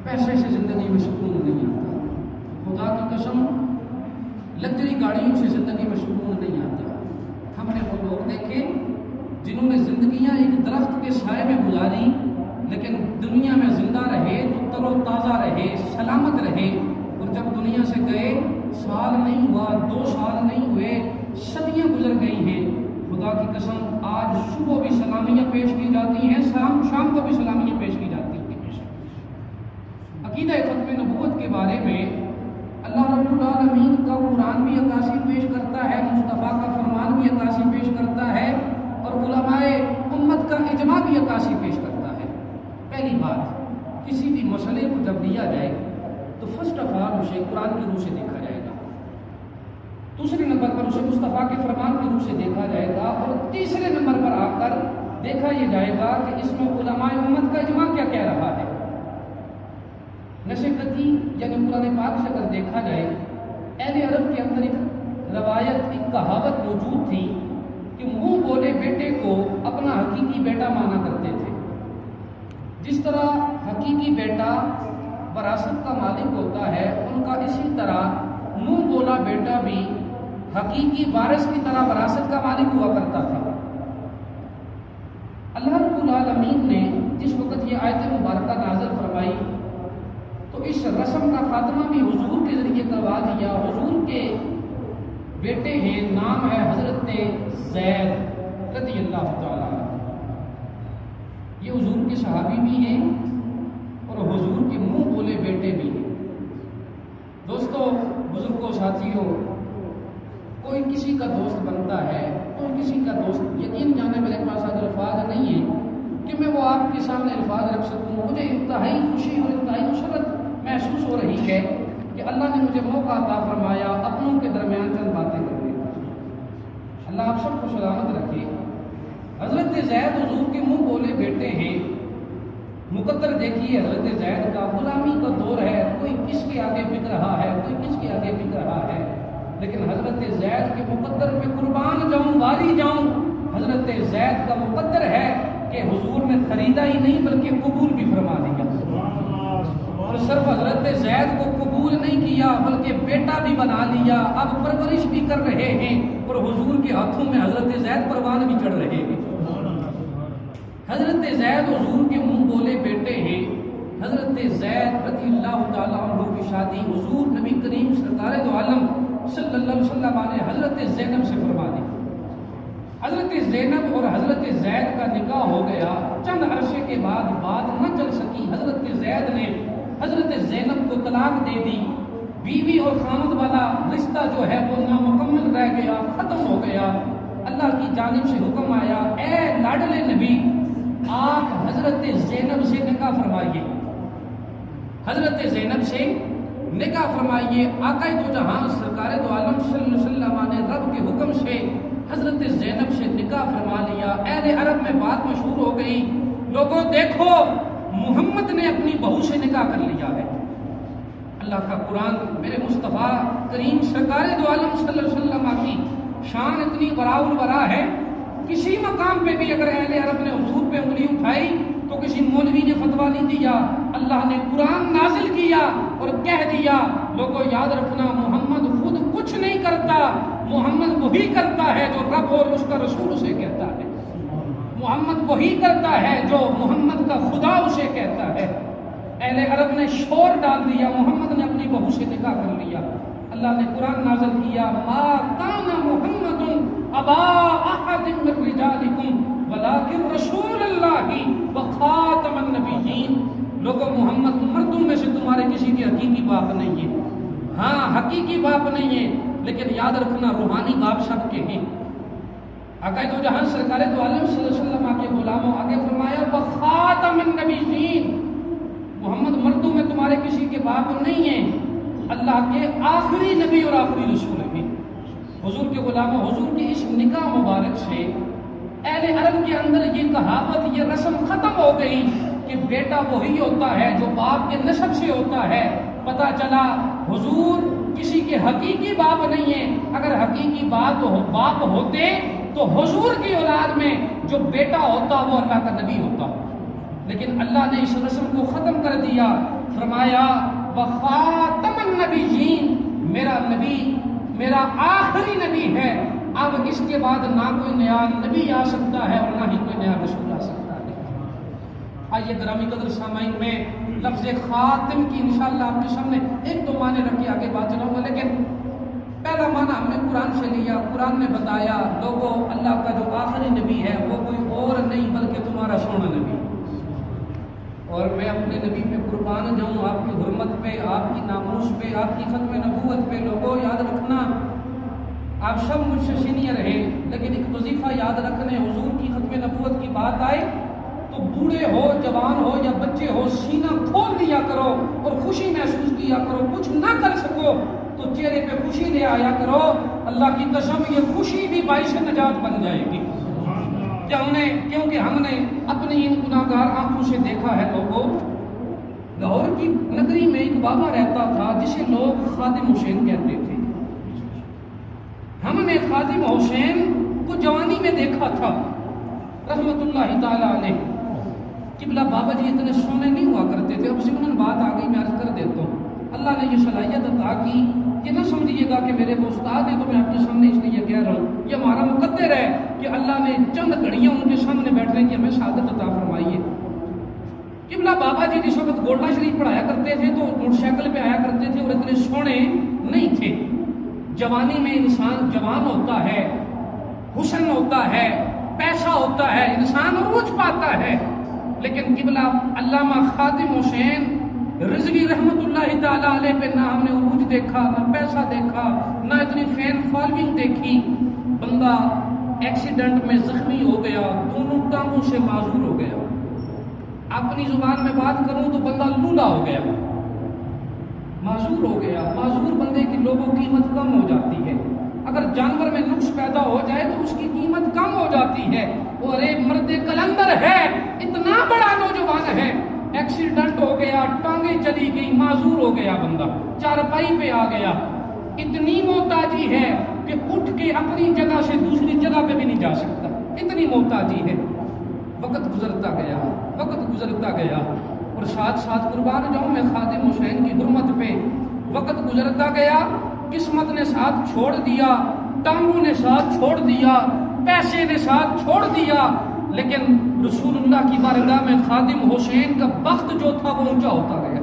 پیسے سے زندگی میں سکون نہیں آتا، خدا کی قسم لگژری گاڑیوں سے زندگی میں سکون نہیں آتا۔ ہم نے وہ لوگ دیکھے جنہوں نے زندگیاں ایک درخت کے سائے میں گزاری، لیکن دنیا میں زندہ رہے تو تر و تازہ رہے، سلامت رہے، اور جب دنیا سے گئے سال نہیں ہوا، 2 سال نہیں ہوئے، صدیاں گزر گئی ہیں۔ خدا کی قسم آج صبح بھی سلامیاں پیش کی جاتی ہیں، شام کو بھی سلامیاں پیش کی جاتی ہیں۔ عقیدہ ختم نبوت کے بارے میں اللہ رب العالمین کا قرآن بھی عکاسی پیش کرتا ہے، مصطفیٰ کا فرمان بھی عکاسی پیش کرتا ہے، اور علماء امت کا اجماع بھی عکاسی پیش کرتا ہے۔ پہلی بات، کسی بھی مسئلے کو جب دیا جائے تو فرسٹ آف آل اسے قرآن کی روح سے دیکھا جائے گا، دوسرے نمبر پر اسے مصطفیٰ کے فرمان کی روح سے دیکھا جائے گا، اور تیسرے نمبر پر آ کر دیکھا یہ جائے گا کہ اس میں علماء امت کا اجماع کیا کہہ رہا ہے۔ نشقتی یعنی قرآن پاک سے اگر دیکھا جائے، اہل عرب کے اندر ایک روایت، ایک کہاوت موجود تھی کہ منہ بولے بیٹے کو اپنا حقیقی بیٹا مانا کرتے تھے۔ جس طرح حقیقی بیٹا وراثت کا مالک ہوتا ہے، ان کا اسی طرح منہ بولا بیٹا بھی حقیقی وارث کی طرح وراثت کا مالک ہوا کرتا تھا۔ اللہ رب العالمین نے جس وقت یہ آیت مبارکہ نازل فرمائی تو اس رسم کا خاتمہ بھی حضور کے ذریعے کروا دیا۔ حضور کے بیٹے ہیں، نام ہے حضرت زید رضی اللہ تعالیٰ عنہ۔ یہ حضور کے صحابی بھی ہیں اور حضور کے منہ بولے بیٹے بھی ہیں۔ دوستو، بزرگوں، ساتھیوں، کوئی کسی کا دوست بنتا ہے، کوئی کسی کا دوست، یقین جانے میرے پاس آج الفاظ نہیں ہیں کہ میں وہ آپ کے سامنے الفاظ رکھ سکوں۔ مجھے انتہائی خوشی اور انتہائی مسرت محسوس ہو رہی ہے کہ اللہ نے مجھے موقع عطا فرمایا اپنوں کے درمیان چند باتیں کرنے کا۔ اللہ آپ سب کو سلامت رکھے۔ حضرت زید حضور کے منہ بولے بیٹے ہیں۔ مقدر دیکھیے حضرت زید کا، غلامی کا دور ہے، کوئی کس کے آگے بک رہا ہے، کوئی کس کے آگے بک رہا ہے، لیکن حضرت زید کے مقدر پہ قربان جاؤں، والی جاؤں۔ حضرت زید کا مقدر ہے کہ حضور نے خریدا ہی نہیں بلکہ قبول بھی فرما دیا، اور صرف حضرت زید کو قبول نہیں کیا بلکہ بیٹا بھی بنا لیا، اب پرورش بھی کر رہے ہیں، اور حضور کے ہاتھوں میں حضرت زید پروان بھی چڑھ رہے ہیں۔ حضرت زید حضور کے منہ بولے بیٹے ہیں۔ حضرت زید رضی اللہ تعالیٰ عنہ کی شادی حضور نبی کریم سرکار دو عالم صلی اللہ علیہ وسلم نے حضرت زینب سے فرما دی۔ حضرت زینب اور حضرت زید کا نکاح ہو گیا۔ چند عرصے کے بعد بات نہ چل سکی، حضرت زید نے حضرت زینب کو طلاق دے دی۔ بیوی اور خامد والا رشتہ جو ہے وہ نامکمل رہ گیا، ختم ہو گیا۔ اللہ کی جانب سے حکم آیا، اے لاڈلے نبی، آپ حضرت زینب سے نکاح فرمائیے، حضرت زینب سے نکاح فرمائیے۔ آقا دو جہاں سرکار دو عالم صلی اللہ علیہ وسلم نے رب کے حکم سے حضرت زینب سے نکاح فرما لیا۔ اہل عرب میں بات مشہور ہو گئی، لوگوں دیکھو محمد نے اپنی بہو سے نکاح کر لیا ہے۔ اللہ کا قرآن، میرے مصطفیٰ کریم سرکار دو عالم صلی اللہ علیہ وسلم کی شان اتنی وراء الورا ہے، کسی مقام پہ بھی اگر اہل عرب نے حضور پہ انگلی اٹھائی تو کسی مولوی نے فتویٰ نہیں دیا، اللہ نے قرآن نازل کیا اور کہہ دیا، لوگوں یاد رکھنا محمد خود کچھ نہیں کرتا، محمد وہی کرتا ہے جو رب اور اس کا رسول اسے کہتا ہے، محمد وہی کرتا ہے جو محمد کا خدا اسے کہتا ہے۔ اہل عرب نے شور ڈال دیا، محمد نے اپنی بہو سے نکاح کر لیا۔ اللہ نے قرآن نازل کیا، ما کان محمد ابا احد من رجالکم ولکن رسول اللہ وخاتم النبیین۔ لوگوں محمد مردوں میں سے تمہارے کسی کی حقیقی باپ نہیں ہے، ہاں حقیقی باپ نہیں ہے، لیکن یاد رکھنا روحانی باپ سب کے ہیں۔ آقا دو جہاں سرکار دو عالم صلی اللہ علیہ وسلم کے غلاموں آگے فرمایا وخاتم النبیین، محمد مردوں میں تمہارے کسی کے باپ نہیں ہیں، اللہ کے آخری نبی اور آخری رسول ہیں۔ حضور کے غلاموں، حضور کی اس نکاح مبارک سے اہل عرب کے اندر یہ کہاوت، یہ رسم ختم ہو گئی کہ بیٹا وہی ہوتا ہے جو باپ کے نسب سے ہوتا ہے۔ پتہ چلا حضور کسی کے حقیقی باپ نہیں ہیں، اگر حقیقی باپ ہوتے تو حضور کی اولاد میں جو بیٹا ہوتا وہ اللہ کا نبی ہوتا، لیکن اللہ نے اس رسم کو ختم کر دیا۔ فرمایا وخاتم النبیین، میرا نبی میرا آخری نبی ہے، اب اس کے بعد نہ کوئی نیا نبی آ سکتا ہے اور نہ ہی کوئی نیا رسول آ سکتا ہے۔ آئیے گرامی قدر سامعین، میں لفظ خاتم کی انشاءاللہ آپ کے سامنے ایک دو معنی رکھ کے آگے بات چلاؤں گا، لیکن پہلا معنی ہم نے قرآن سے لیا۔ قرآن نے بتایا لوگوں اللہ کا جو آخری نبی ہے وہ کوئی اور نہیں بلکہ تمہارا سونا نبی، اور میں اپنے نبی پہ قربان جاؤں، آپ کی حرمت پہ، آپ کی ناموس پہ، آپ کی ختم نبوت پہ۔ لوگوں یاد رکھنا، آپ سب مجھ سے سینئر ہیں، لیکن ایک وظیفہ یاد رکھنے، حضور کی ختم نبوت کی بات آئے تو بوڑھے ہو، جوان ہو یا بچے ہو، سینہ کھول لیا کرو اور خوشی محسوس کیا کرو۔ کچھ نہ کر سکو تو چہرے پہ خوشی لے آیا کرو، اللہ کی قسم یہ خوشی بھی باعث نجات بن جائے گی۔ کیونکہ ہم نے اپنی ان گناہگار آنکھوں سے دیکھا ہے۔ لوگوں، لاہور کی نگری میں ایک بابا رہتا تھا جسے لوگ خادم حسین کہتے تھے۔ ہم نے خادم حسین کو جوانی میں دیکھا تھا رحمت اللہ تعالیٰ علیہ۔ قبلہ بابا جی اتنے سونے نہیں ہوا کرتے تھے، اب ضمن بات آ گئی، میں عرض کر دیتا ہوں۔ اللہ نے یہ صلاحیت عطا کی، یہ نہ سمجھیے گا کہ میرے وہ استاد ہیں تو میں آپ کے سامنے اس لیے کہہ رہا ہوں، یہ ہمارا مقدر ہے کہ اللہ نے چند گھڑیاں ان کے سامنے بیٹھنے کی ہمیں سعادت عطا فرمائی ہے۔ قبلہ بابا جی جس وقت گولڈا شریف پڑھایا کرتے تھے تو موٹر سائیکل پہ آیا کرتے تھے اور اتنے سونے نہیں تھے۔ جوانی میں انسان جوان ہوتا ہے، حسن ہوتا ہے، پیسہ ہوتا ہے، انسان عروج پاتا ہے، لیکن قبلہ علامہ خادم حسین رضوی رحمت اللہ تعالیٰ علیہ پہ نہ ہم نے عروج دیکھا، نہ پیسہ دیکھا، نہ اتنی فین فالوئنگ دیکھی۔ بندہ ایکسیڈنٹ میں زخمی ہو گیا، دونوں ٹانگوں سے معذور ہو گیا۔ اپنی زبان میں بات کروں تو بندہ لولا ہو گیا، معذور ہو گیا۔ معذور بندے کی لوگوں کی قیمت کم ہو جاتی ہے۔ اگر جانور میں نقص پیدا ہو جائے تو اس کی قیمت کم ہو جاتی ہے۔ اور ایک مرد کلندر ہے، اتنا بڑا نوجوان ہے، ایکسیڈنٹ ہو گیا، ٹانگیں چلی گئی، معذور ہو گیا، بندہ چارپائی پہ آ گیا۔ اتنی محتاجی ہے کہ اٹھ کے اپنی جگہ سے دوسری جگہ پہ بھی نہیں جا سکتا، اتنی محتاجی ہے۔ وقت گزرتا گیا، وقت گزرتا گیا، اور ساتھ ساتھ قربان جاؤں میں خادم حسین کی حرمت پہ، وقت گزرتا گیا، قسمت نے ساتھ چھوڑ دیا، ٹانگوں نے ساتھ چھوڑ دیا، پیسے نے ساتھ چھوڑ دیا، لیکن رسول اللہ کی بارگاہ میں خادم حسین کا بخت جو تھا وہ اونچا ہوتا گیا۔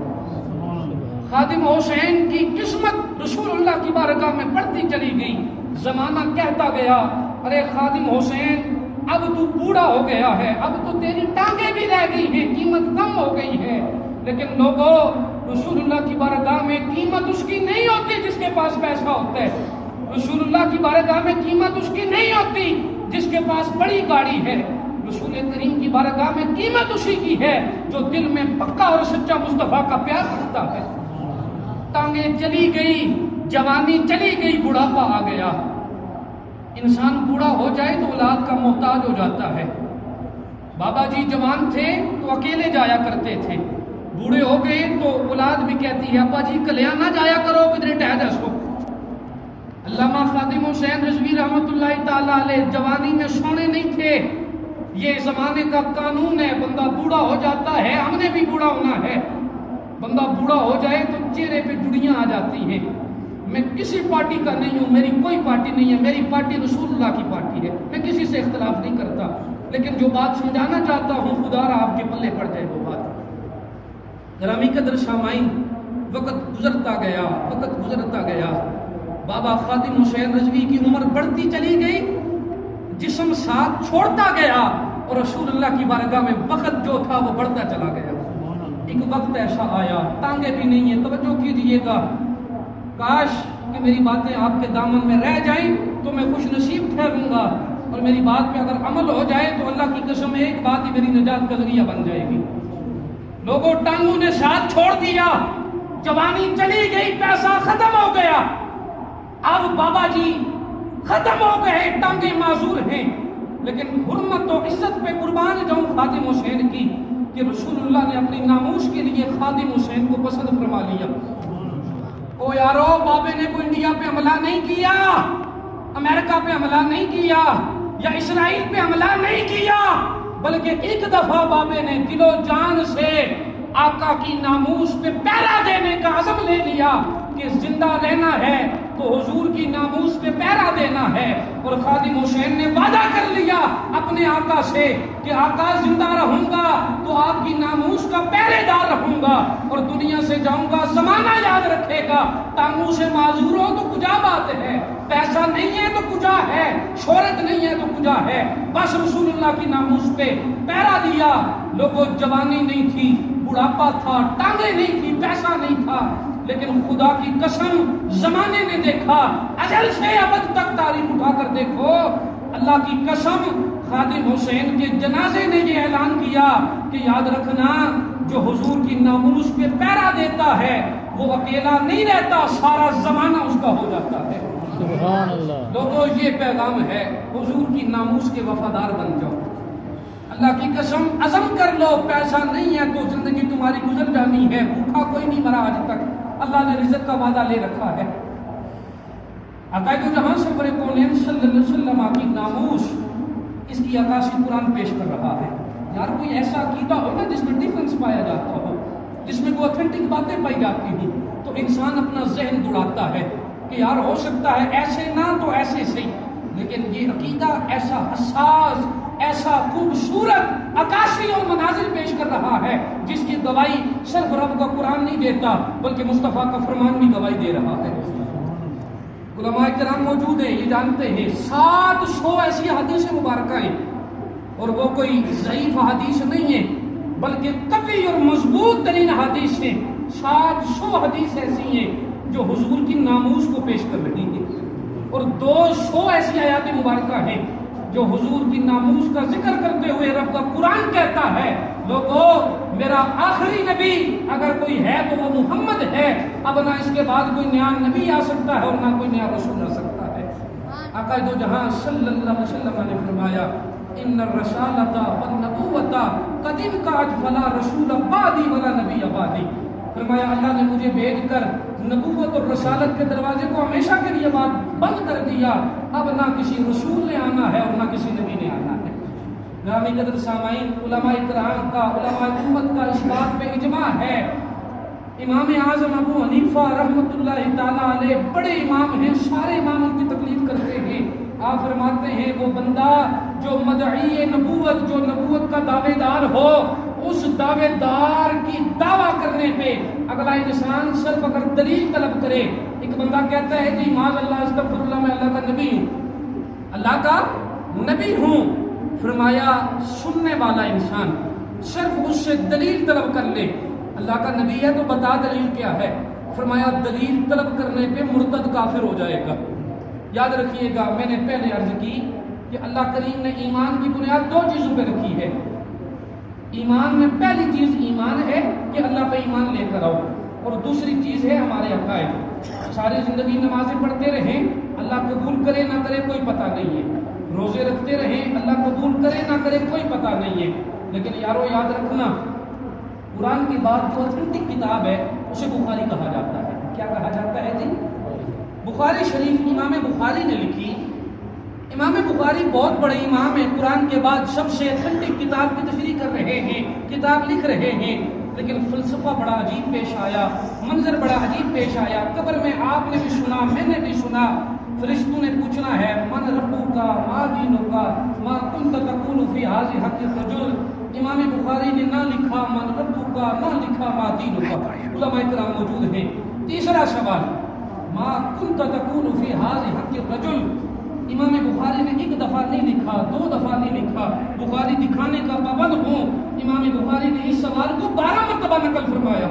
خادم حسین کی قسمت رسول اللہ کی بارگاہ میں بڑھتی چلی گئی۔ زمانہ کہتا گیا، ارے خادم حسین اب تو بوڑھا ہو گیا ہے، اب تو تیری ٹانگیں بھی رہ گئی ہیں، قیمت کم ہو گئی ہے۔ لیکن لوگوں، رسول اللہ کی بارگاہ میں قیمت اس کی نہیں ہوتی جس کے پاس پیسہ ہوتا ہے۔ رسول اللہ کی بارگاہ میں قیمت اس کی نہیں ہوتی جس کے پاس بڑی گاڑی ہے۔ رسول کریم کی بارگاہ میں قیمت اسی کی ہے جو دل میں پکا اور سچا مصطفیٰ کا پیار رکھتا ہے۔ ٹانگیں چلی گئی، جوانی چلی گئی، بڑھاپا آ گیا۔ انسان بوڑھا ہو جائے تو اولاد کا محتاج ہو جاتا ہے۔ بابا جی جوان تھے تو اکیلے جایا کرتے تھے، بوڑھے ہو گئے تو اولاد بھی کہتی ہے ابا جی کلیاں نہ جایا کرو، کدھر ٹہل جسو۔ علامہ خادم حسین رضوی رحمت اللہ تعالیٰ علیہ جوانی میں سونے نہیں تھے، یہ زمانے کا قانون ہے، بندہ بوڑھا ہو جاتا ہے، ہم نے بھی بوڑھا ہونا ہے۔ بندہ بوڑھا ہو جائے تو چہرے پہ جڑیاں آ جاتی ہیں۔ میں کسی پارٹی کا نہیں ہوں، میری کوئی پارٹی نہیں ہے، میری پارٹی رسول اللہ کی پارٹی ہے، میں کسی سے اختلاف نہیں کرتا، لیکن جو بات سمجھانا چاہتا ہوں خدا را آپ کے پلے پڑ جائے وہ بات۔ گرامی قدر سامعین، وقت گزرتا گیا، وقت گزرتا گیا، بابا خادم حسین رضوی کی عمر بڑھتی چلی گئی، جسم ساتھ چھوڑتا گیا، اور رسول اللہ کی بارگاہ میں وقت جو تھا وہ بڑھتا چلا گیا۔ ایک وقت ایسا آیا، ٹانگیں بھی نہیں ہیں، توجہ کیجئے گا، کاش کہ میری باتیں آپ کے دامن میں رہ جائیں تو میں خوش نصیب ٹھہروں گا، اور میری بات پہ اگر عمل ہو جائے تو اللہ کی قسم ایک بات ہی میری نجات کا ذریعہ بن جائے گی۔ لوگوں، ٹانگوں نے ساتھ چھوڑ دیا، جوانی چلی گئی، پیسہ ختم ہو گیا، اب بابا جی ختم ہو گئے، ٹانگیں معذور ہیں، لیکن حرمت و عزت پہ قربان جاؤں خادم حسین کی کہ رسول اللہ نے اپنی ناموس کے لیے خادم حسین کو پسند فرما لیا۔ او یارو، بابے نے کوئی انڈیا پہ حملہ نہیں کیا، امریکہ پہ حملہ نہیں کیا، یا اسرائیل پہ حملہ نہیں کیا، بلکہ ایک دفعہ بابے نے دل و جان سے آقا کی ناموس پہ پہرا دینے کا عزم لے لیا کہ زندہ رہنا ہے تو حضور کی ناموس پہ پہرا دینا ہے، اور خادم حسین نے وعدہ کر لیا اپنے آقا سے کہ آقا زندہ رہوں گا تو آپ کی ناموس کا پہرے دار رہوں گا، اور دنیا سے جاؤں گا زمانہ یاد رکھے گا، تانوں سے معذور ہو تو کجا بات ہے، پیسہ نہیں ہے تو کجا ہے، شہرت نہیں ہے تو کجا ہے، بس رسول اللہ کی ناموس پہ پہرا دیا۔ لوگوں جوانی نہیں تھی، بڑھاپا تھا، ٹانگیں نہیں تھی، پیسہ نہیں تھا، لیکن خدا کی قسم زمانے نے دیکھا، ازل سے ابد تک تاریخ اٹھا کر دیکھو، اللہ کی قسم خادم حسین کے جنازے نے یہ اعلان کیا کہ یاد رکھنا جو حضور کی ناموس پہ پہرا دیتا ہے وہ اکیلا نہیں رہتا، سارا زمانہ اس کا ہو جاتا ہے۔ سبحان اللہ۔ لوگوں یہ پیغام ہے، حضور کی ناموس کے وفادار بن جاؤ، اللہ کی قسم عزم کر لو، پیسہ نہیں ہے تو زندگی تمہاری گزر جانی ہے، بھوکا کوئی نہیں مرا آج تک، اللہ نے رزق کا وعدہ لے رکھا ہے۔ عقائد جہاں سرور کونین صلی اللہ علیہ وسلم کی ناموس، اس کی عکاسی قرآن پیش کر رہا ہے۔ یار کوئی ایسا عقیدہ ہو نا جس میں ڈیفرنس پایا جاتا ہو، جس میں کوئی اوتھینٹک باتیں پائی جاتی ہوں، تو انسان اپنا ذہن دوڑاتا ہے کہ یار ہو سکتا ہے ایسے نہ تو ایسے صحیح، لیکن یہ عقیدہ ایسا حساس، ایسا خوبصورت عکاسی اور مناظر پیش کر رہا ہے جس کی گواہی صرف رب کا قرآن نہیں دیتا بلکہ مصطفیٰ کا فرمان بھی گواہی دے رہا ہے۔ علماء کرام موجود ہیں، یہ جانتے ہیں 700 ایسی حدیث مبارکہ ہیں، اور وہ کوئی ضعیف حدیث نہیں ہے بلکہ قوی اور مضبوط ترین حدیث ہیں۔ 700 حدیث ایسی ہیں جو حضور کی ناموس کو پیش کر رہی ہیں، اور 200 ایسی آیات مبارکہ ہیں جو حضور کی ناموس کا ذکر کرتے ہوئے رب کا قرآن کہتا ہے لوگوں میرا آخری نبی اگر کوئی ہے تو وہ محمد ہے، اب نہ اس کے بعد کوئی نیا نبی آ سکتا ہے اور نہ کوئی نیا رسول آ سکتا ہے۔ آقا دو جہاں صلی اللہ علیہ وسلم نے فرمایا ان الرسالۃ والنبوۃ قد انقطعت فلا رسول بعدی ولا نبی بعدی، فرمایا اللہ نے مجھے بھیج کر نبوت اور رسالت کے دروازے کو ہمیشہ کے لیے بند کر دیا، اب نہ کسی رسول نے آنا ہے اور نہ کسی نبی نے آنا ہے۔ گرامی قدر سامعین، علماء کرام کا، علماء امت کا اس بات پہ اجماع ہے۔ امام اعظم ابو حنیفہ رحمۃ اللہ تعالیٰ علیہ بڑے امام ہیں، سارے اماموں کی تقلید کرتے ہیں۔ آپ فرماتے ہیں وہ بندہ جو مدعی نبوت، جو نبوت کا دعوے دار ہو، اس دعوے دار کی دعویٰ کرنے پہ اگلا انسان صرف اگر دلیل طلب کرے، ایک بندہ کہتا ہے جی معاذ اللہ استغفر اللہ میں اللہ کا نبی ہوں، اللہ کا نبی ہوں، فرمایا سننے والا انسان صرف اس سے دلیل طلب کر لے، اللہ کا نبی ہے تو بتا دلیل کیا ہے، فرمایا دلیل طلب کرنے پہ مرتد کافر ہو جائے گا۔ یاد رکھیے گا میں نے پہلے عرض کی کہ اللہ کریم نے ایمان کی بنیاد 2 چیزوں پہ رکھی ہے۔ ایمان میں پہلی چیز ایمان ہے کہ اللہ پہ ایمان لے کر آؤ، اور دوسری چیز ہے ہمارے عقائد۔ ساری زندگی نمازیں پڑھتے رہیں، اللہ قبول کرے نہ کرے کوئی پتہ نہیں ہے، روزے رکھتے رہیں، اللہ قبول کرے نہ کرے کوئی پتہ نہیں ہے، لیکن یارو یاد رکھنا قرآن کی بات جو اوتھینٹک کتاب ہے اسے بخاری کہا جاتا ہے۔ کیا کہا جاتا ہے جی؟ بخاری شریف امام بخاری نے لکھی۔ امام بخاری بہت بڑے امام ہیں، قرآن کے بعد سب سے اوتھینٹک کتاب کی تشریح کر رہے ہیں، کتاب لکھ رہے ہیں، لیکن فلسفہ بڑا عجیب پیش آیا، منظر بڑا عجیب پیش آیا۔ قبر میں آپ نے بھی سنا، میں نے بھی سنا، فرشتوں نے پوچھنا ہے من ربک ما دینک ما کنت تقول فی ھذہ حق الرجل۔ امام بخاری نے نہ لکھا من ربک، نہ لکھا ما دینک۔ علماء کرام موجود ہیں۔ تیسرا سوال ما کنت تقول فی ھذہ حق الرجل، امام بخاری نے 1 دفعہ نہیں لکھا، 2 دفعہ نہیں لکھا، بخاری دکھانے کا پابند ہوں، امام بخاری نے اس سوال کو 12 مرتبہ نقل فرمایا۔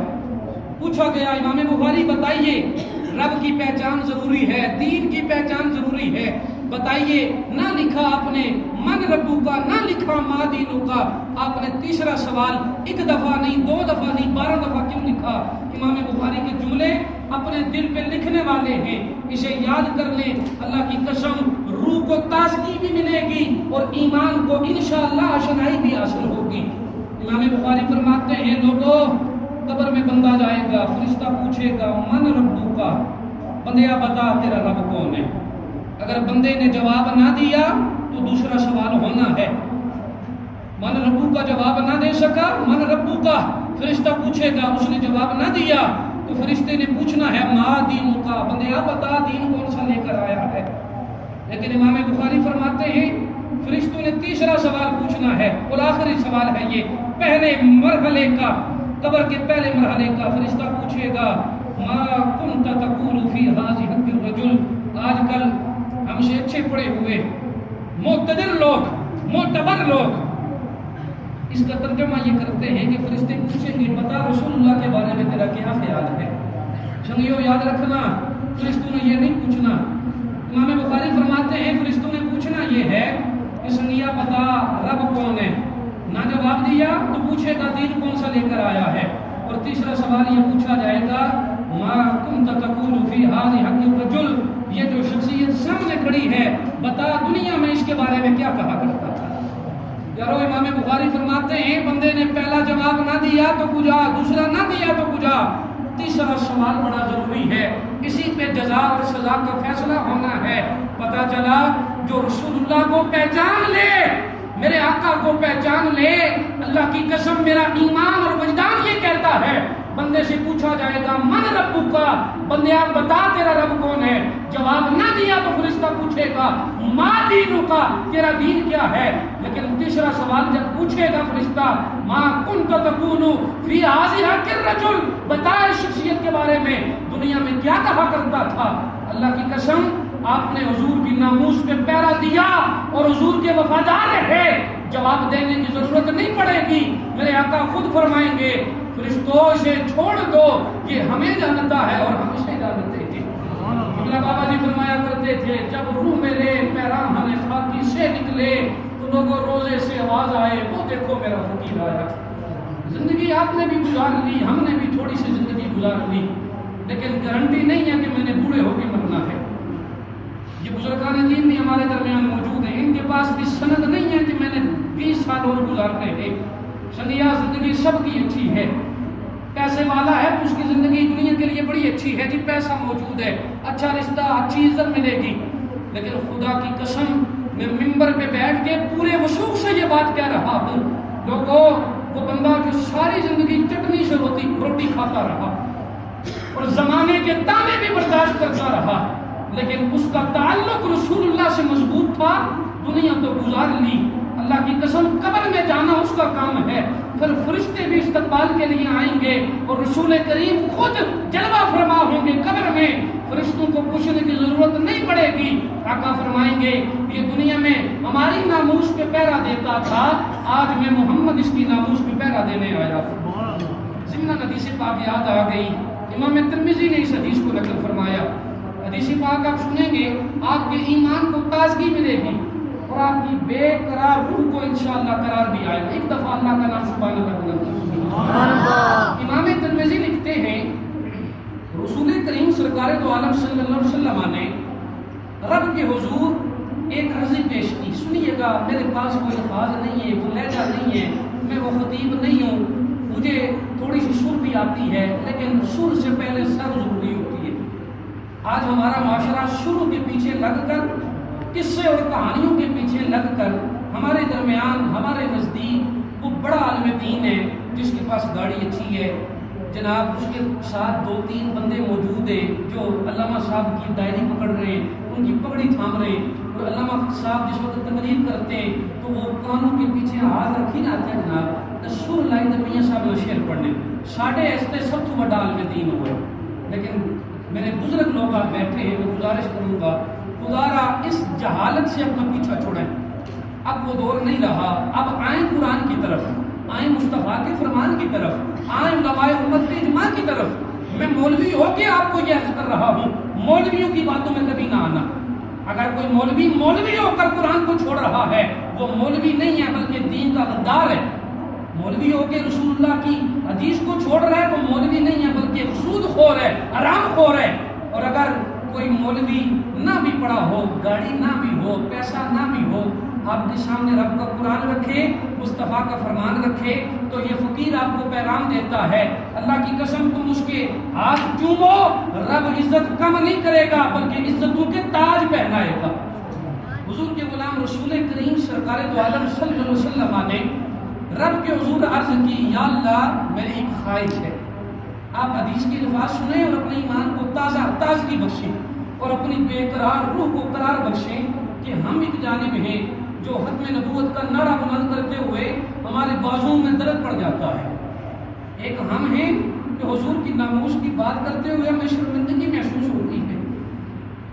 پوچھا گیا امام بخاری بتائیے رب کی پہچان ضروری ہے، دین کی پہچان ضروری ہے، بتائیے نہ لکھا آپ نے من ربو کا، نہ لکھا ما دینو کا، آپ نے تیسرا سوال 1 دفعہ نہیں 2 دفعہ نہیں 12 دفعہ کیوں لکھا؟ امام بخاری کے جملے اپنے دل پہ لکھنے والے ہیں، اسے یاد کر لیں، اللہ کی قسم روح کو تازگی بھی ملے گی اور ایمان کو انشاءاللہ اشنائی بھی حاصل ہوگی۔ امام بخاری فرماتے ہیں لوگوں قبر میں بندہ جائے گا، فرشتہ پوچھے گا من ربو کا، بندیا بتا تیرا رب کون ہے؟ اگر بندے نے جواب نہ دیا تو دوسرا سوال ہونا ہے، من ربو کا جواب نہ دے سکا، من ربو کا فرشتہ پوچھے گا، اس نے جواب نہ دیا تو فرشتے نے پوچھنا ہے ما دین کا، بندے آپ بتا دین کون سا لے کر آیا ہے۔ لیکن امام بخاری فرماتے ہیں فرشتوں نے تیسرا سوال پوچھنا ہے اور آخری سوال ہے یہ پہلے مرحلے کا، قبر کے پہلے مرحلے کا۔ فرشتہ پوچھے گا ما کنت تقول فی ھذہ الرجل، آج کل ہم سے اچھے پڑے ہوئے معتبر لوگ، معتبر لوگ اس کا ترجمہ یہ کرتے ہیں کہ فرشتے پوچھیں گے بتا رسول اللہ کے بارے میں تیرا کیا خیال ہے۔ سنگیو یاد رکھنا فرشتوں نے یہ نہیں پوچھنا، امام بخاری فرماتے ہیں فرشتوں نے پوچھنا یہ ہے کہ سنگیا بتا رب کون ہے، نہ جواب دیا تو پوچھے گا دین کون سا لے کر آیا ہے، اور تیسرا سوال یہ پوچھا جائے گا ما کنت تقول فی ھذہ الرجل، یہ جو شخصیت سامنے کھڑی ہے بتا دنیا میں اس کے بارے میں کیا کہا کرتا تھا۔ یارو امام بخاری فرماتے ہیں بندے نے پہلا جواب نہ دیا تو کجا، دوسرا نہ دیا تو کجا، تیسرا سوال بڑا ضروری ہے، اسی پہ جزا اور سزا کا فیصلہ ہونا ہے۔ پتہ چلا جو رسول اللہ کو پہچان لے، میرے آقا کو پہچان لے، اللہ کی قسم میرا ایمان اور وجدان یہ کہتا ہے بندے سے پوچھا جائے گا من ربک کا، بندے آپ بتا تیرا رب کون ہے، جواب نہ دیا تو فرشتہ پوچھے گا ما دینک کا، تیرا دین کیا ہے۔ لیکن تیسرا سوال جب پوچھے گا فرشتہ ما کنت تقول فی ھذہ الرجل، بتا اس شخصیت کے بارے میں دنیا میں کیا کہا کرتا تھا۔ اللہ کی قسم آپ نے حضور کی ناموس پہ پہرا دیا اور حضور کے وفادار رہے، جواب دینے کی ضرورت نہیں پڑے گی۔ میرے آقا خود فرمائیں گے فرشتوں سے چھوڑ دو، یہ ہمیں جانتا ہے اور ہم اسے جانتے ہیں۔ اپنا بابا جی فرمایا کرتے تھے جب روح میرے پیراہن خاکی سے نکلے تو لوگوں روزے سے آواز آئے وہ دیکھو میرا فقیر آیا۔ زندگی آپ نے بھی گزار لی، ہم نے بھی تھوڑی سی زندگی گزار لی، لیکن گارنٹی نہیں ہے کہ میں نے بوڑھے ہو کے مرنا ہے۔ یہ بزرگان دین بھی ہمارے درمیان موجود ہیں، ان کے پاس بھی سند نہیں ہے کہ میں نے 20 سال اور گزارنے ہیں۔ سنگیا زندگی سب کی اچھی ہے، پیسے والا ہے تو اس کی زندگی دنیا کے لیے بڑی اچھی ہے، جی پیسہ موجود ہے، اچھا رشتہ، اچھی عزت ملے گی، لیکن خدا کی قسم میں ممبر پہ بیٹھ کے پورے وثوق سے یہ بات کہہ رہا ہوں لوگوں، وہ بندہ جو ساری زندگی چٹنی سے روٹی کھاتا رہا اور زمانے کے تانے بھی برداشت کرتا رہا، لیکن اس کا تعلق رسول اللہ سے مضبوط تھا، دنیا تو گزار لی، اللہ کی قسم قبر میں جانا اس کا کام ہے، پھر فرشتے بھی استقبال کے لیے آئیں گے اور رسول کریم خود جلوہ فرما ہوں گے قبر میں، فرشتوں کو پوچھنے کی ضرورت نہیں پڑے گی۔ آقا فرمائیں گے یہ دنیا میں ہماری ناموس پہ پہرا دیتا تھا، آج میں محمد اس کی ناموس پہ پہرا دینے آیا ہوں۔ ضمن حدیث پاک یاد آ گئی، امام ترمذی نے اس حدیث کو نقل فرمایا۔ حدیث پاک آپ سنیں گے آپ کے ایمان کو تازگی ملے گی اور آپ کی بے قرار روح کو انشاءاللہ قرار بھی آئے گا۔ ایک دفعہ اللہ کا نام سبحان اللہ بلند۔ امام ترمذی لکھتے ہیں رسول کریم سرکار دو عالم صلی اللہ علیہ وسلم نے رب کے حضور ایک عرضی پیش کی، سنیے گا میرے پاس کوئی الفاظ نہیں ہے، کوئی لہجہ نہیں ہے، میں وہ خطیب نہیں ہوں، مجھے تھوڑی سی سر بھی آتی ہے لیکن سر سے پہلے سر ضروری ہوتی ہے۔ آج ہمارا معاشرہ سر کے پیچھے لگ کر، قصے اور کہانیوں کے پیچھے لگ کر ہمارے درمیان ہمارے نزدیک وہ بڑا عالم دین ہے جس کے پاس گاڑی اچھی ہے، جناب اس کے ساتھ 2-3 بندے موجود ہیں جو علامہ صاحب کی ڈائری پکڑ رہے ہیں، ان کی پگڑی تھام رہے ہیں، اور علامہ صاحب جس وقت تقریر کرتے ہیں تو وہ کانوں کے پیچھے ہاتھ رکھی نہ آتے ہیں جناب رسول لائی در میاں صاحب نے شعر پڑھنے ساڑھے ایسے سب تو بڑا عالم دین ہوئے۔ لیکن میرے بزرگ لوگ آپ بیٹھے ہیں، میں گزارش کروں گا خدارا اس جہالت سے اپنا پیچھا چھوڑیں، اب وہ دور نہیں رہا، اب آئیں قرآن کی طرف، آئیں مصطفیٰ کے فرمان کی طرف، آئیں علماء امت کے اجماع کی طرف۔ میں مولوی ہو کے آپ کو یہ عرض کر رہا ہوں، مولویوں کی باتوں میں کبھی نہ آنا۔ اگر کوئی مولوی ہو کر قرآن کو چھوڑ رہا ہے وہ مولوی نہیں ہے بلکہ دین کا غدار ہے۔ مولوی ہو کے رسول اللہ کی حدیث کو چھوڑ رہا ہے وہ مولوی نہیں ہے بلکہ سود خور ہے، حرام خور ہے۔ اور اگر کوئی مولوی نہ بھی پڑھا ہو، گاڑی نہ بھی ہو، پیسہ نہ بھی ہو، آپ کے سامنے رب کا قرآن رکھے، مصطفیٰ کا فرمان رکھے تو یہ فقیر آپ کو پیغام دیتا ہے، اللہ کی قسم تم اس کے ہاتھ چومو، رب عزت کم نہیں کرے گا بلکہ عزتوں کے تاج پہنائے گا۔ حضور کے غلام رسول کریم سرکار دو عالم صلی اللہ علیہ وسلم نے رب کے حضور عرض کی یا اللہ میری ایک خواہش ہے. آپ حدیث کے الفاظ سنیں اور اپنے ایمان کو تازگی بخشیں اور اپنی بے قرار روح کو قرار بخشیں کہ ہم ایک جانب ہیں جو ختم نبوت کا نعرہ بلند کرتے ہوئے ہمارے بازوں میں درد پڑ جاتا ہے. ایک ہم ہیں کہ حضور کی ناموس کی بات کرتے ہوئے ہمیں شرمندگی محسوس ہوتی ہے.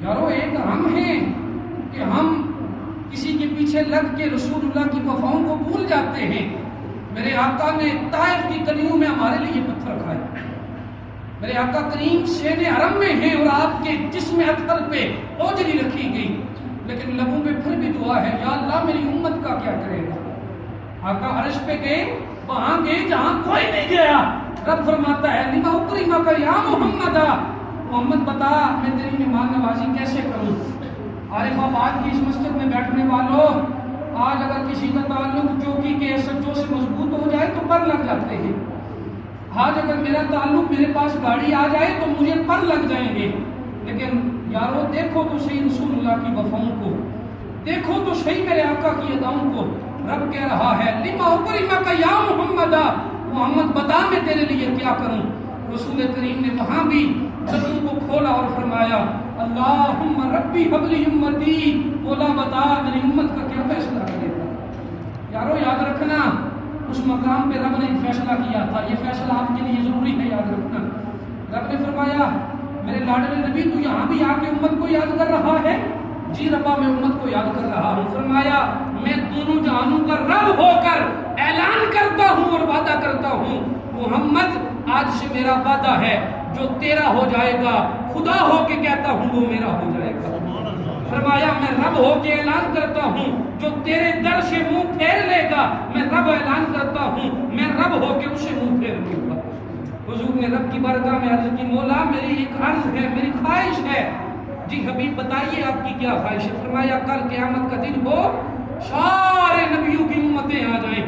یارو ایک ہم ہیں کہ ہم کسی کے پیچھے لگ کے رسول اللہ کی وفاؤں کو بھول جاتے ہیں. میرے آقا نے طائف کی گلیوں میں ہمارے لیے پتھر کھائے. میرے آقا کریم شین حرم میں ہیں اور آپ کے جسم اطہر پہ اوجری رکھی گئی، لیکن لبوں پہ پھر بھی دعا ہے یا اللہ میری امت کا کیا کرے گا. آقا عرش پہ گئے، وہاں گئے جہاں کوئی نہیں گیا. رب فرماتا ہے لما اکرمک یا محمد، محمد بتا میں تیری مہمان نوازی کیسے کروں. عارف آباد کی اس مسجد میں بیٹھنے والوں، آج اگر کسی کا تعلق چوکی کے سچوں سے مضبوط ہو جائے تو پر لگ جاتے ہیں. آج اگر میرا تعلق میرے پاس گاڑی آ جائے تو مجھے پر لگ جائیں گے. لیکن یارو دیکھو تو صحیح رسول اللہ کی وفاؤں کو، دیکھو تو صحیح میرے آقا کی اداؤں کو. رب کہہ رہا ہے لما اکرمک یا محمد، محمد بتا میں تیرے لیے کیا کروں. رسول کریم نے وہاں بھی زبان کو کھولا اور فرمایا اللہم ربی حب لی امتی، بولا بتا میری امت کا کیا فیصلہ کرے گا. یارو یاد رکھنا اس مقام پہ رب نے فیصلہ کیا تھا. یہ فیصلہ آپ کے لیے ضروری ہے یاد رکھنا. رب نے فرمایا میرے لاڈلے نبی تو یہاں بھی آ کے امت کو یاد کر رہا ہے. جی ربا میں امت کو یاد کر رہا ہوں. فرمایا میں دونوں جہانوں کا رب ہو کر اعلان کرتا ہوں اور وعدہ کرتا ہوں محمد آج سے میرا وعدہ ہے جو تیرا ہو جائے گا خدا ہو کے کہتا ہوں وہ میرا ہو جائے گا. فرمایا میں رب ہو کے اعلان کرتا ہوں جو تیرے در سے منہ پھیر لے گا میں رب اعلان کرتا ہوں میں رب ہو کے اسے منہ پھیر لوں گا. حضور نے رب کی بارگاہ میں عرض کی مولا میری ایک عرض ہے، میری خواہش ہے. جی حبیب بتائیے آپ کی کیا خواہش ہے. فرمایا کل قیامت کا دن ہو سارے نبیوں کی امتیں آ جائیں.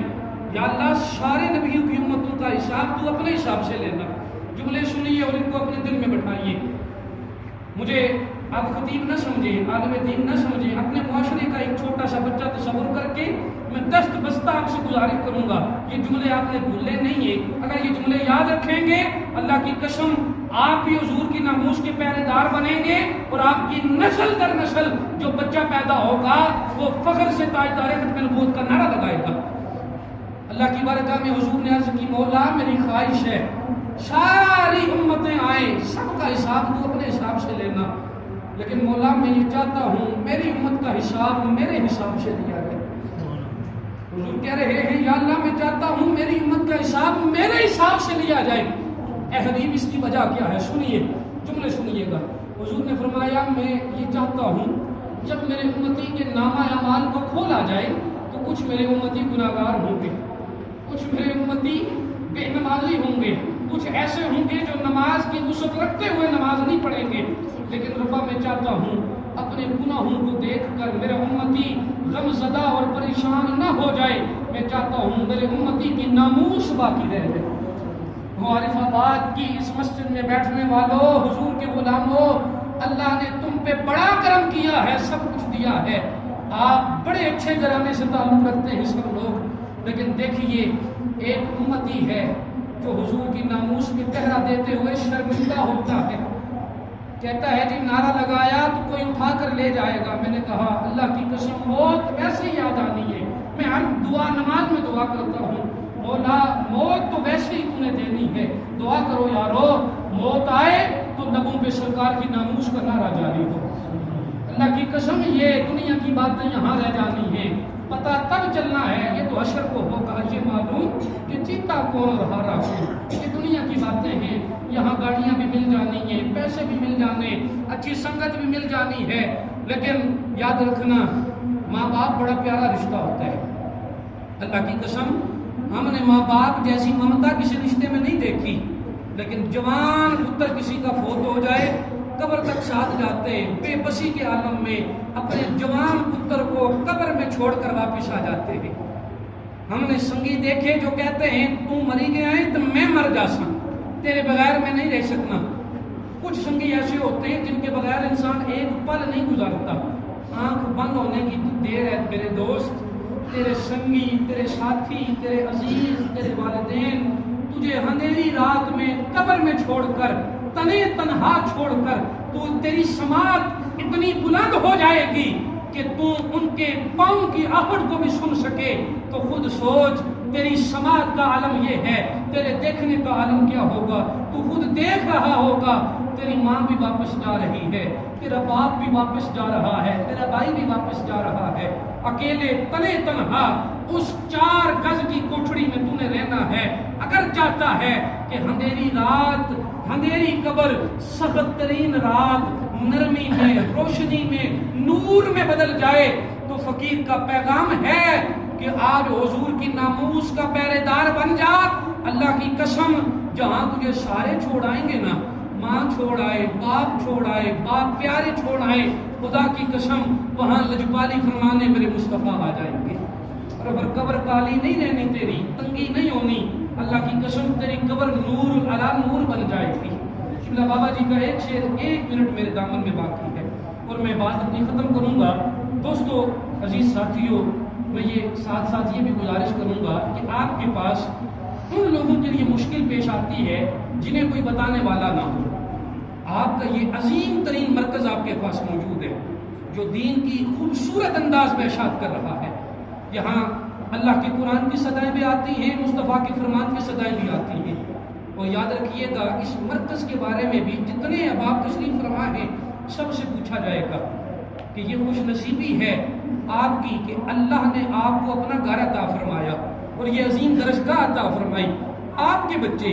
یا اللہ سارے نبیوں کی امتوں کا حساب تو اپنے حساب سے لینا. جملے سنیے اور ان کو اپنے دل میں بٹھائیے. مجھے آپ خطیب نہ سمجھیں، عالم دین نہ سمجھیں، اپنے معاشرے کا ایک چھوٹا سا بچہ تصور کر کے میں دست بستہ آپ سے گزارش کروں گا یہ جملے آپ نے بھولنے نہیں ہیں. اگر یہ جملے یاد رکھیں گے اللہ کی قسم آپ بھی حضور کی ناموس کے پہرے دار بنیں گے اور آپ کی نسل در نسل جو بچہ پیدا ہوگا وہ فخر سے تاجدار ختم نبوت کا نعرہ لگائے گا. اللہ کی بارگاہ میں حضور نے عرض کی مولا میری خواہش ہے ساری امتیں آئیں سب کا حساب تو اپنے حساب سے لینا، لیکن مولا میں یہ چاہتا ہوں میری امت کا حساب میرے حساب سے لیا جائے. حضور کہہ رہے ہیں یا اللہ میں چاہتا ہوں میری امت کا حساب میرے حساب سے لیا جائے. اے حبیب اس کی وجہ کیا ہے سنیے، جملے سنیے گا. حضور نے فرمایا میں یہ چاہتا ہوں جب میرے امتی کے نامہ اعمال کو کھولا جائے تو کچھ میرے امتی گناہگار ہوں گے، کچھ میرے امتی بے نمازی ہوں گے، کچھ ایسے ہوں گے جو نماز کی وسعت رکھتے ہوئے نماز نہیں پڑھیں گے. لیکن ربا میں چاہتا ہوں اپنے گناہوں کو دیکھ کر میرے امتی غم زدہ اور پریشان نہ ہو جائے. میں چاہتا ہوں میرے امتی کی ناموس باقی رہ جائے. عارف آباد کی اس مسجد میں بیٹھنے والوں، حضور کے غلاموں، اللہ نے تم پہ بڑا کرم کیا ہے، سب کچھ دیا ہے. آپ بڑے اچھے گھرانے سے تعلق رکھتے ہیں سب لوگ، لیکن دیکھیے ایک امتی ہے جو حضور کی ناموس میں پہرا دیتے ہوئے شرمندہ ہوتا ہے. کہتا ہے جی نعرہ لگایا تو کوئی اٹھا کر لے جائے گا. میں نے کہا اللہ کی قسم موت ویسے ہی یاد آنی ہے. میں ہر دعا نماز میں دعا کرتا ہوں مولا موت تو ویسے ہی تم نے دینی ہے، دعا کرو یارو موت آئے تو لبوں پہ سرکار کی ناموس کا نعرہ جاری ہو. اللہ کی قسم یہ دنیا کی باتیں یہاں رہ جانی ہیں، پتہ تب چلنا ہے یہ تو حشر کو ہوگا یہ معلوم کہ جیتا کون اور ہارا کون. یہ دنیا کی باتیں ہیں، یہاں گاڑیاں بھی مل جانی ہیں، پیسے بھی مل جانے، اچھی سنگت بھی مل جانی ہے، لیکن یاد رکھنا ماں باپ بڑا پیارا رشتہ ہوتا ہے. اللہ کی قسم ہم نے ماں باپ جیسی ممتا کسی رشتے میں نہیں دیکھی، لیکن جوان پتر کسی کا فوت ہو جائے قبر تک ساتھ جاتے ہیں، بے بسی کے عالم میں اپنے جوان پتر کو قبر میں چھوڑ کر واپس آ جاتے ہیں. ہم نے سنگی دیکھے جو کہتے ہیں تو مری گیا ہے تو میں مر جاسا، تیرے بغیر میں نہیں رہ سکنا. کچھ سنگی ایسے ہوتے ہیں جن کے بغیر انسان ایک پل نہیں گزارتا. آنکھ بند ہونے کی دیر ہے میرے دوست، تیرے سنگی، تیرے ساتھی، تیرے عزیز، تیرے والدین تجھے اندھیری رات میں قبر میں چھوڑ کر، تنے تنہا چھوڑ کر، تو تیری سماعت اتنی بلند ہو جائے گی کہ تو ان کے پاؤں کی آہٹ کو بھی سن سکے، تو خود سوچ تیری سماعت کا عالم یہ ہے، تیرے دیکھنے کا عالم کیا ہوگا؟ تو خود دیکھ رہا ہوگا تیری ماں بھی واپس جا رہی ہے، تیرا باپ بھی واپس جا رہا ہے، تیرا بھائی بھی واپس جا رہا ہے، اکیلے تنے تنہا اس 4 گز کی کوٹھڑی میں تو نے رہنا ہے۔ اگر چاہتا ہے کہ اندھیری رات، اندھیری قبر سخت ترین رات نرمی میں، روشنی میں، نور میں بدل جائے، تو فقیر کا پیغام ہے کہ آج حضور کی ناموس کا پہرے دار بن جا۔ اللہ کی قسم جہاں تجھے سارے چھوڑ آئیں گے نا، ماں چھوڑ آئے، باپ چھوڑ آئے، باپ پیارے چھوڑ آئے، خدا کی قسم وہاں لجپالی فرمانے میرے مصطفیٰ آ جائیں گے۔ اور اگر قبر کالی نہیں رہنی، تیری تنگی نہیں ہونی، اللہ کی قسم تیری قبر نور علی نور بن جائے گی۔ شملہ بابا جی کا ایک شعر 1 منٹ میرے دامن میں باقی ہے اور میں بات اپنی ختم کروں گا۔ دوستو، عزیز ساتھیوں، میں یہ ساتھ ساتھ یہ بھی گزارش کروں گا کہ آپ کے پاس ان لوگوں کے لیے مشکل پیش آتی ہے جنہیں کوئی بتانے والا نہ ہو۔ آپ کا یہ عظیم ترین مرکز آپ کے پاس موجود ہے جو دین کی خوبصورت انداز میں ارشاد کر رہا ہے۔ یہاں اللہ کے قرآن کی صدائیں بھی آتی ہیں، مصطفیٰ کے فرمان کی صدائیں بھی آتی ہیں۔ اور یاد رکھیے گا اس مرکز کے بارے میں بھی جتنے احباب تشریف فرما ہیں سب سے پوچھا جائے گا کہ یہ خوش نصیبی ہے آپ کی کہ اللہ نے آپ کو اپنا گھر عطا فرمایا اور یہ عظیم درسگاہ عطا فرمائی۔ آپ کے بچے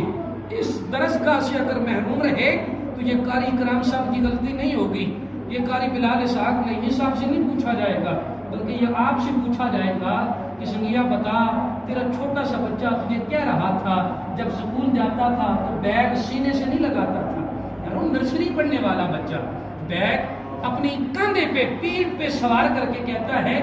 اس درسگاہ سے اگر محروم رہے تو یہ قاری کرام صاحب کی غلطی نہیں ہوگی، یہ قاری بلال اسحاق نہیں صاحب سے نہیں پوچھا جائے گا، بلکہ یہ آپ سے پوچھا جائے گا کہ سنگیا بتا تیرا چھوٹا سا بچہ تجھے کہہ رہا تھا جب سکول جاتا تھا تو بیگ سینے سے نہیں لگاتا تھا۔ یار وہ نرسری پڑھنے والا بچہ بیگ اپنی کاندھے پہ، پیٹھ پہ سوار کر کے کہتا ہے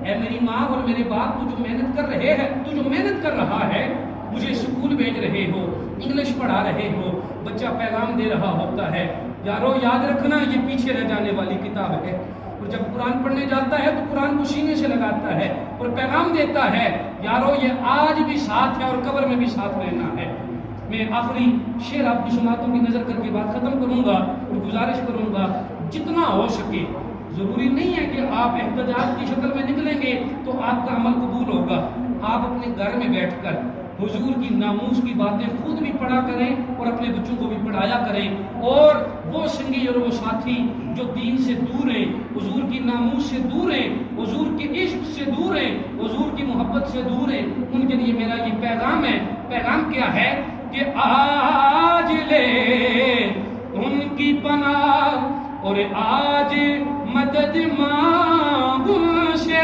اے میری ماں اور میرے باپ، تو جو محنت کر رہے ہیں، تو جو محنت کر رہا ہے، مجھے سکول بھیج رہے ہو، انگلش پڑھا رہے ہو، بچہ پیغام دے رہا ہوتا ہے یارو یاد رکھنا یہ پیچھے رہ جانے والی کتاب ہے۔ اور جب قرآن پڑھنے جاتا ہے تو قرآن کو سینے سے لگاتا ہے اور پیغام دیتا ہے یارو یہ آج بھی ساتھ ہے اور قبر میں بھی ساتھ رہنا ہے۔ میں آخری شعر آپ کی سماعتوں کی نظر کر کے بات ختم کروں گا اور گزارش کروں گا جتنا ہو سکے، ضروری نہیں ہے کہ آپ احتجاج کی شکل میں نکلیں گے تو آپ کا عمل قبول ہوگا۔ آپ اپنے گھر میں بیٹھ کر حضور کی ناموس کی باتیں خود بھی پڑھا کریں اور اپنے بچوں کو بھی پڑھایا کریں، اور وہ سنگی اور وہ ساتھی جو دین سے دور ہیں، حضور کی ناموس سے دور ہیں، حضور کے عشق سے دور ہیں، حضور کی محبت سے دور ہیں، ان کے لیے میرا یہ پیغام ہے۔ پیغام کیا ہے کہ آج لے ان کی پناہ اور آج مدد مانگ ان سے،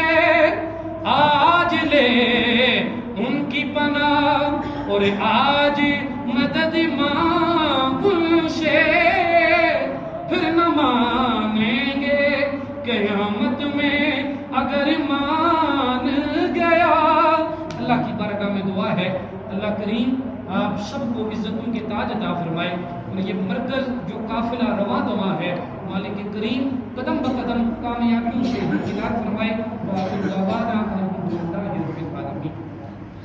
آج لے ان کی پناہ اور آج مدد مانگ ان سے، پھر نہ مانیں گے قیامت میں اگر مان گیا۔ اللہ کی بارگاہ میں دعا ہے اللہ کریم آپ سب کو عزتوں کے تاج عطا فرمائے، اور یہ مرکز جو قافلہ رواں دواں ہے مالک کریم قدم بقدم کامیابیوں سے ہمکنار فرمائے۔ وآخر دعوانا الحمدللہ رب العالمین۔